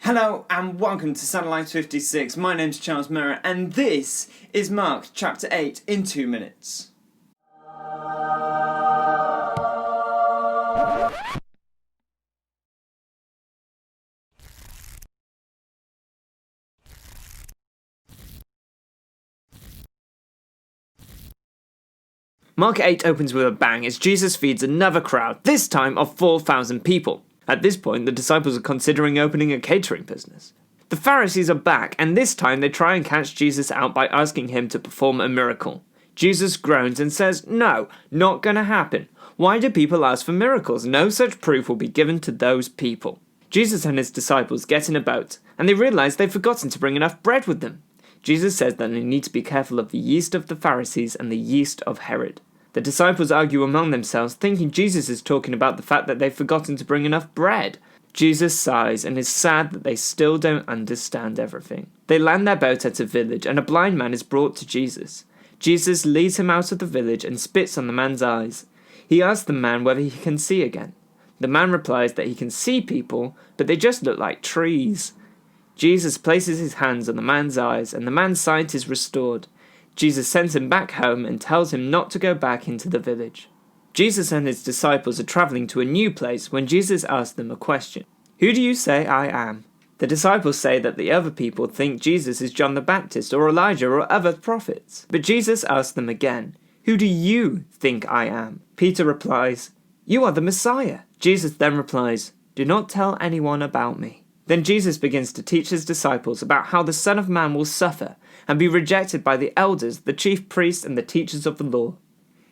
Hello and welcome to Satellite 56. My name's Charles Merritt and this is Mark chapter 8 in 2 minutes. Mark 8 opens with a bang as Jesus feeds another crowd, this time of 4,000 people. At this point, the disciples are considering opening a catering business. The Pharisees are back, and this time they try and catch Jesus out by asking him to perform a miracle. Jesus groans and says, "No, not gonna happen. Why do people ask for miracles? No such proof will be given to those people." Jesus and his disciples get in a boat, and they realize they've forgotten to bring enough bread with them. Jesus says that they need to be careful of the yeast of the Pharisees and the yeast of Herod. The disciples argue among themselves, thinking Jesus is talking about the fact that they've forgotten to bring enough bread. Jesus sighs and is sad that they still don't understand everything. They land their boat at a village and a blind man is brought to Jesus. Jesus leads him out of the village and spits on the man's eyes. He asks the man whether he can see again. The man replies that he can see people, but they just look like trees. Jesus places his hands on the man's eyes and the man's sight is restored. Jesus sends him back home and tells him not to go back into the village. Jesus and his disciples are travelling to a new place when Jesus asks them a question. "Who do you say I am?" The disciples say that the other people think Jesus is John the Baptist or Elijah or other prophets. But Jesus asks them again, "Who do you think I am?" Peter replies, "You are the Messiah." Jesus then replies, "Do not tell anyone about me." Then Jesus begins to teach his disciples about how the Son of Man will suffer and be rejected by the elders, the chief priests, and the teachers of the law.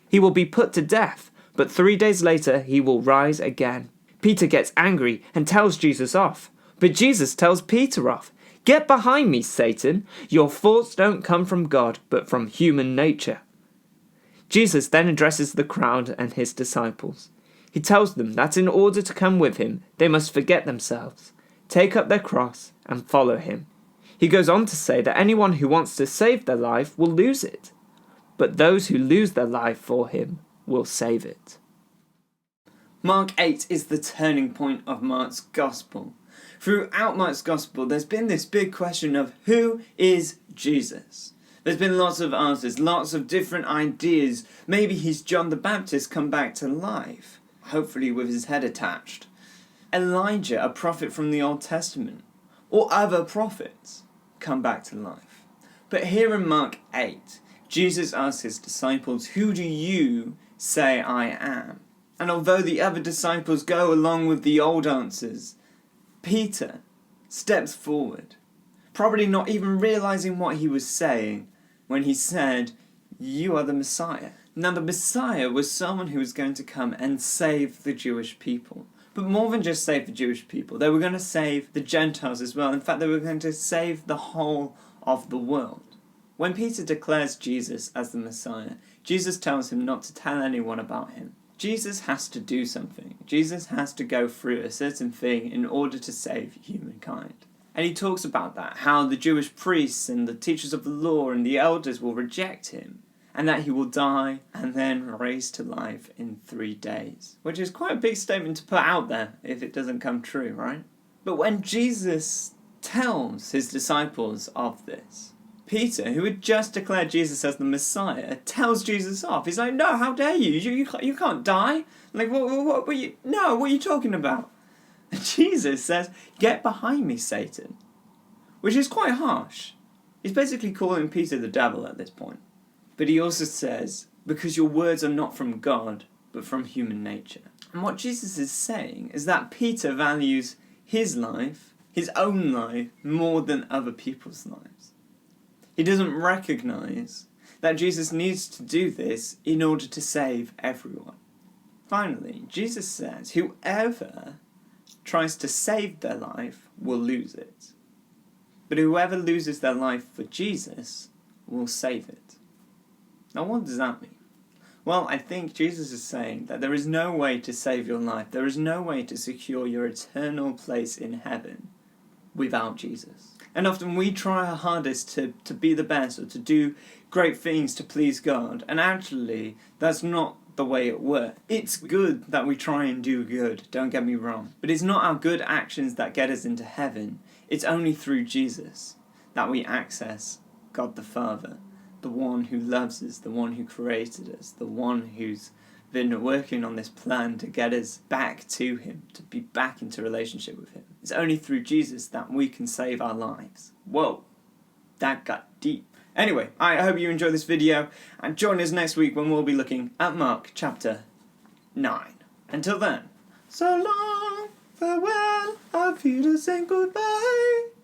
He will be put to death, but 3 days later he will rise again. Peter gets angry and tells Jesus off, but Jesus tells Peter off. "Get behind me, Satan! Your thoughts don't come from God, but from human nature." Jesus then addresses the crowd and his disciples. He tells them that in order to come with him, they must forget themselves, take up their cross, and follow him. He goes on to say that anyone who wants to save their life will lose it, but those who lose their life for him will save it. Mark 8 is the turning point of Mark's Gospel. Throughout Mark's Gospel, there's been this big question of who is Jesus? There's been lots of answers, lots of different ideas. Maybe he's John the Baptist come back to life, hopefully with his head attached. Elijah, a prophet from the Old Testament, or other prophets come back to life. But here in Mark 8, Jesus asks his disciples, "Who do you say I am?" And although the other disciples go along with the old answers, Peter steps forward, probably not even realizing what he was saying when he said, "You are the Messiah." Now the Messiah was someone who was going to come and save the Jewish people. But more than just save the Jewish people, they were going to save the Gentiles as well. In fact, they were going to save the whole of the world. When Peter declares Jesus as the Messiah, Jesus tells him not to tell anyone about him. Jesus has to do something. Jesus has to go through a certain thing in order to save humankind. And he talks about that, how the Jewish priests and the teachers of the law and the elders will reject him, and that he will die and then raise to life in 3 days. Which is quite a big statement to put out there if it doesn't come true, right? But when Jesus tells his disciples of this, Peter, who had just declared Jesus as the Messiah, tells Jesus off. He's like, "No, how dare you? You can't die. Like, what were you? No, what are you talking about?" And Jesus says, "Get behind me, Satan," which is quite harsh. He's basically calling Peter the devil at this point. But he also says, "Because your words are not from God, but from human nature." And what Jesus is saying is that Peter values his life, his own life, more than other people's lives. He doesn't recognize that Jesus needs to do this in order to save everyone. Finally, Jesus says, whoever tries to save their life will lose it. But whoever loses their life for Jesus will save it. Now what does that mean? Well, I think Jesus is saying that there is no way to save your life. There is no way to secure your eternal place in heaven without Jesus. And often we try our hardest to be the best or to do great things to please God. And actually, that's not not the way it works. It's good that we try and do good, don't get me wrong. But it's not our good actions that get us into heaven. It's only through Jesus that we access God the Father, the one who loves us, the one who created us, the one who's been working on this plan to get us back to him, to be back into relationship with him. It's only through Jesus that we can save our lives. Whoa, that got deep. Anyway, I hope you enjoyed this video, and join us next week when we'll be looking at Mark chapter 9. Until then, so long, farewell, auf Wiedersehen, goodbye.